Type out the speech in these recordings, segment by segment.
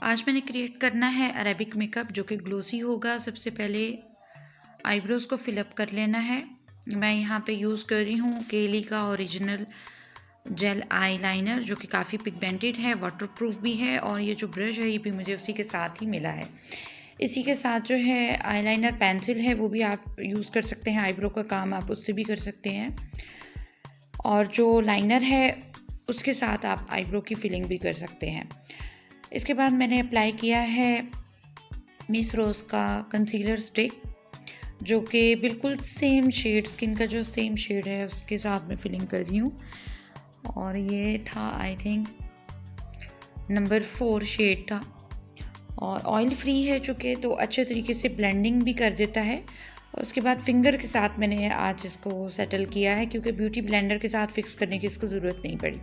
आज मैंने क्रिएट करना है अरेबिक मेकअप जो कि ग्लोसी होगा। सबसे पहले आईब्रोज़ को फिलअप कर लेना है। मैं यहाँ पे यूज़ कर रही हूँ केली का ओरिजिनल जेल आईलाइनर जो कि काफ़ी पिगमेंटेड है, वाटरप्रूफ भी है और ये जो ब्रश है ये भी मुझे उसी के साथ ही मिला है। इसी के साथ जो है आईलाइनर पेंसिल है वो भी आप यूज़ कर सकते हैं, आईब्रो का काम आप उससे भी कर सकते हैं। और जो लाइनर है उसके साथ आप आईब्रो की फिलिंग भी कर सकते हैं। इसके बाद मैंने अप्लाई किया है मिस रोज़ का कंसीलर स्टिक जो कि बिल्कुल सेम शेड, स्किन का जो सेम शेड है उसके साथ मैं फिलिंग कर रही हूँ। और ये था आई थिंक नंबर 4 शेड था और ऑयल फ्री है चूँकि, तो अच्छे तरीके से ब्लेंडिंग भी कर देता है। और उसके बाद फिंगर के साथ मैंने आज इसको सेटल किया है क्योंकि ब्यूटी ब्लेंडर के साथ फिक्स करने की इसको ज़रूरत नहीं पड़ी।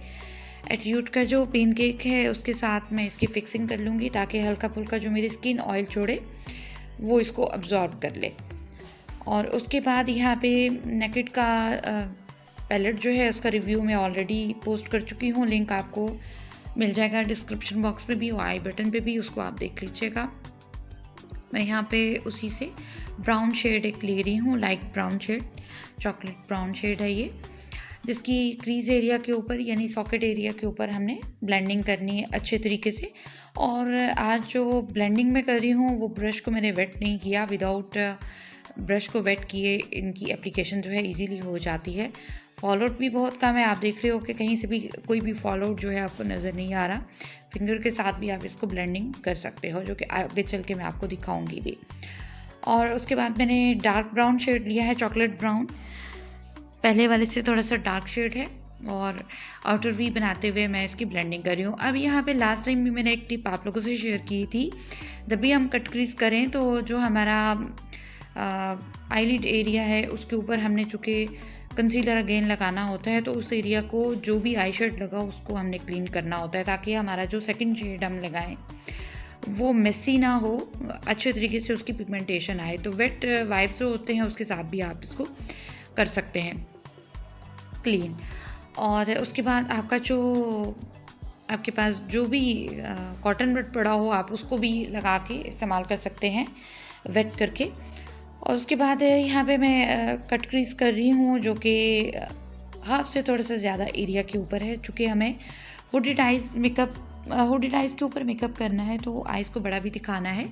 एटीट्यूड का जो पेन केक है उसके साथ मैं इसकी फिक्सिंग कर लूँगी ताकि हल्का फुल्का जो मेरी स्किन ऑयल छोड़े वो इसको अब्जॉर्ब कर ले। और उसके बाद यहाँ पे नेकेड का पैलेट जो है उसका रिव्यू मैं ऑलरेडी पोस्ट कर चुकी हूँ, लिंक आपको मिल जाएगा डिस्क्रिप्शन बॉक्स में भी और आई बटन पे भी, उसको आप देख लीजिएगा। मैं यहाँ पे उसी से ब्राउन शेड एक ले रही हूँ, light brown shade, chocolate brown shade है ये, जिसकी क्रीज एरिया के ऊपर यानी सॉकेट एरिया के ऊपर हमने ब्लेंडिंग करनी है अच्छे तरीके से। और आज जो ब्लेंडिंग मैं कर रही हूँ वो ब्रश को मैंने वेट नहीं किया, विदाउट ब्रश को वेट किए इनकी एप्लीकेशन जो है इजीली हो जाती है। फॉलोआउट भी बहुत कम है, आप देख रहे हो कि कहीं से भी कोई भी फॉलोआउट जो है आपको नज़र नहीं आ रहा। फिंगर के साथ भी आप इसको ब्लेंडिंग कर सकते हो जो कि आगे चल के मैं आपको दिखाऊंगी भी। और उसके बाद मैंने डार्क ब्राउन शेड लिया है, चॉकलेट ब्राउन, पहले वाले से थोड़ा सा डार्क शेड है और आउटर वी बनाते हुए मैं इसकी ब्लेंडिंग कर रही हूँ। अब यहाँ पे लास्ट टाइम भी मैंने एक टिप आप लोगों से शेयर की थी, जब भी हम कट क्रीज करें तो जो हमारा आईलिड एरिया है उसके ऊपर हमने चूँकि कंसीलर अगेन लगाना होता है तो उस एरिया को जो भी आई शेड लगा उसको हमने क्लीन करना होता है ताकि हमारा जो सेकंड शेड हम लगाएं वो मेसी ना हो, अच्छे तरीके से उसकी पिगमेंटेशन आए। तो वेट वाइप्स जो होते हैं उसके साथ भी आप इसको कर सकते हैं क्लीन। और उसके बाद आपका जो आपके पास जो भी कॉटन बड पड़ा हो आप उसको भी लगा के इस्तेमाल कर सकते हैं वेट करके। और उसके बाद यहाँ पे मैं कट क्रीज कर रही हूँ जो कि हाफ से थोड़ा सा ज़्यादा एरिया के ऊपर है, चूँकि हमें हुडेड आइज़ के ऊपर मेकअप करना है तो आइज़ को बड़ा भी दिखाना है।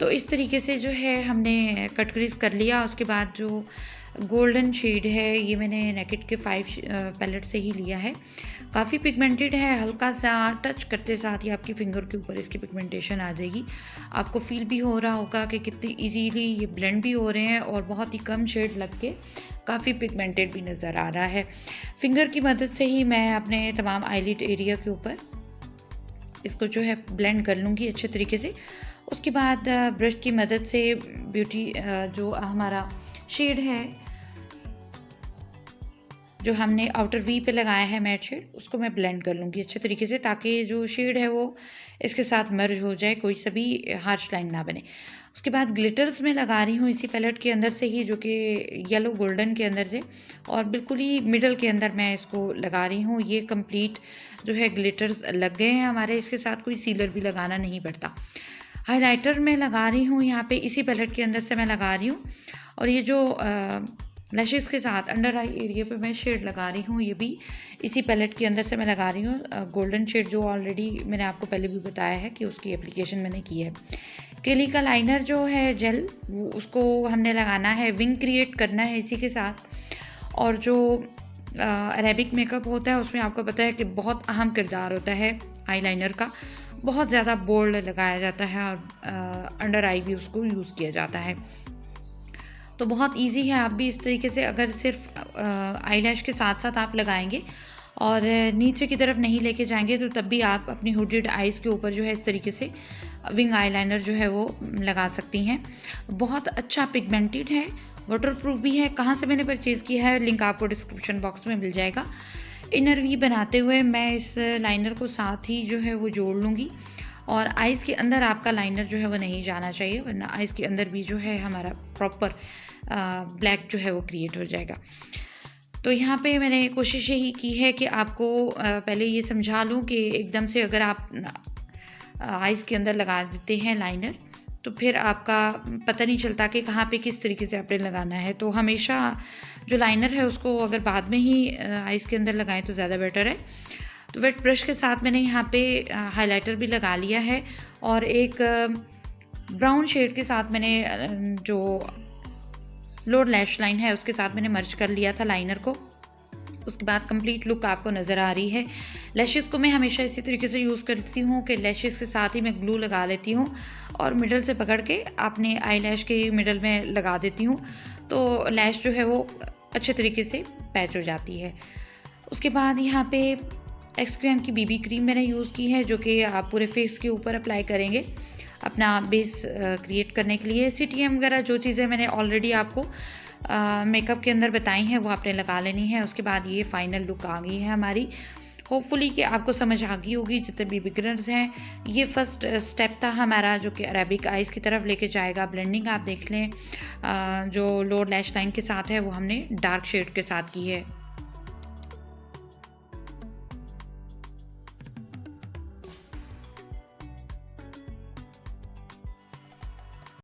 तो इस तरीके से जो है हमने कट क्रीज कर लिया। उसके बाद जो गोल्डन शेड है ये मैंने नेकेड के 5 पैलेट से ही लिया है, काफ़ी पिगमेंटेड है, हल्का सा टच करते साथ ही आपकी फिंगर के ऊपर इसकी पिगमेंटेशन आ जाएगी। आपको फील भी हो रहा होगा कि कितनी इजीली ये ब्लेंड भी हो रहे हैं और बहुत ही कम शेड लग के काफ़ी पिगमेंटेड भी नज़र आ रहा है। फिंगर की मदद से ही मैं अपने तमाम आईलिड एरिया के ऊपर इसको जो है ब्लेंड कर लूँगी अच्छे तरीके से। उसके बाद ब्रश की मदद से ब्यूटी जो हमारा शेड है जो हमने आउटर वी पे लगाया है मैट शेड, उसको मैं ब्लेंड कर लूँगी अच्छे तरीके से ताकि जो शेड है वो इसके साथ मर्ज हो जाए, कोई सा भी हार्श लाइन ना बने। उसके बाद ग्लिटर्स में लगा रही हूँ इसी पैलेट के अंदर से ही, जो कि येलो गोल्डन के अंदर से, और बिल्कुल ही मिडल के अंदर मैं इसको लगा रही हूँ। ये कंप्लीट जो है ग्लिटर्स लग गए हैं हमारे, इसके साथ कोई सीलर भी लगाना नहीं पड़ता। हाइलाइटर में लगा रही हूँ यहाँ पे इसी पैलेट के अंदर से मैं लगा रही हूँ। और ये जो लैशेस के साथ अंडर आई एरिया पे मैं शेड लगा रही हूँ, ये भी इसी पैलेट के अंदर से मैं लगा रही हूँ। गोल्डन शेड जो ऑलरेडी मैंने आपको पहले भी बताया है कि उसकी एप्लीकेशन मैंने की है। केली का लाइनर जो है जेल वो उसको हमने लगाना है, विंग क्रिएट करना है इसी के साथ। और जो अरेबिक मेकअप होता है उसमें आपको पता है कि बहुत अहम किरदार होता है आईलाइनर का, बहुत ज़्यादा बोल्ड लगाया जाता है और अंडर आई भी उसको यूज़ किया जाता है। तो बहुत इजी है, आप भी इस तरीके से अगर सिर्फ आईलैश के साथ साथ आप लगाएंगे और नीचे की तरफ नहीं लेके जाएंगे तो तब भी आप अपनी हुडेड आइज़ के ऊपर जो है इस तरीके से विंग आईलाइनर जो है वो लगा सकती हैं। बहुत अच्छा पिगमेंटेड है, वाटरप्रूफ भी है। कहाँ से मैंने परचेज़ किया है लिंक आपको डिस्क्रिप्शन बॉक्स में मिल जाएगा। इनर वी बनाते हुए मैं इस लाइनर को साथ ही जो है वो जोड़ लूँगी और आइज़ के अंदर आपका लाइनर जो है वो नहीं जाना चाहिए, वरना आइज़ के अंदर भी जो है हमारा प्रॉपर ब्लैक जो है वो क्रिएट हो जाएगा। तो यहाँ पे मैंने कोशिश यही की है कि आपको पहले ये समझा लूँ कि एकदम से अगर आप आइज़ के अंदर लगा देते हैं लाइनर, तो फिर आपका पता नहीं चलता कि कहाँ पे किस तरीके से आपने लगाना है। तो हमेशा जो लाइनर है उसको अगर बाद में ही आइज़ के अंदर लगाएं तो ज़्यादा बेटर है। तो वेट ब्रश के साथ मैंने यहाँ पे हाइलाइटर भी लगा लिया है और एक ब्राउन शेड के साथ मैंने जो लोअर लैश लाइन है उसके साथ मैंने मर्ज कर लिया था लाइनर को। उसके बाद कंप्लीट लुक आपको नज़र आ रही है। लैशेस को मैं हमेशा इसी तरीके से यूज़ करती हूँ कि लैशेस के साथ ही मैं ग्लू लगा लेती हूँ और मिडल से पकड़ के अपने आई लैश के मिडल में लगा देती हूँ, तो लैश जो है वो अच्छे तरीके से पैच हो जाती है। उसके बाद यहाँ पे एक्सक्रीम की बीबी क्रीम मैंने यूज़ की है, जो कि आप पूरे फेस के ऊपर अप्लाई करेंगे अपना बेस क्रिएट करने के लिए। CTM वगैरह जो चीज़ें मैंने ऑलरेडी आपको मेकअप के अंदर बताई हैं वो आपने लगा लेनी है। उसके बाद ये फाइनल लुक आ गई है हमारी। होपफुली कि आपको समझ आ गई होगी जितने भी बिगिनर्स हैं। ये फर्स्ट स्टेप था हमारा जो कि अरेबिक आइज़ की तरफ लेके जाएगा। ब्लेंडिंग आप देख लें, जो लोअर लैश लाइन के साथ है वो हमने डार्क शेड के साथ की है।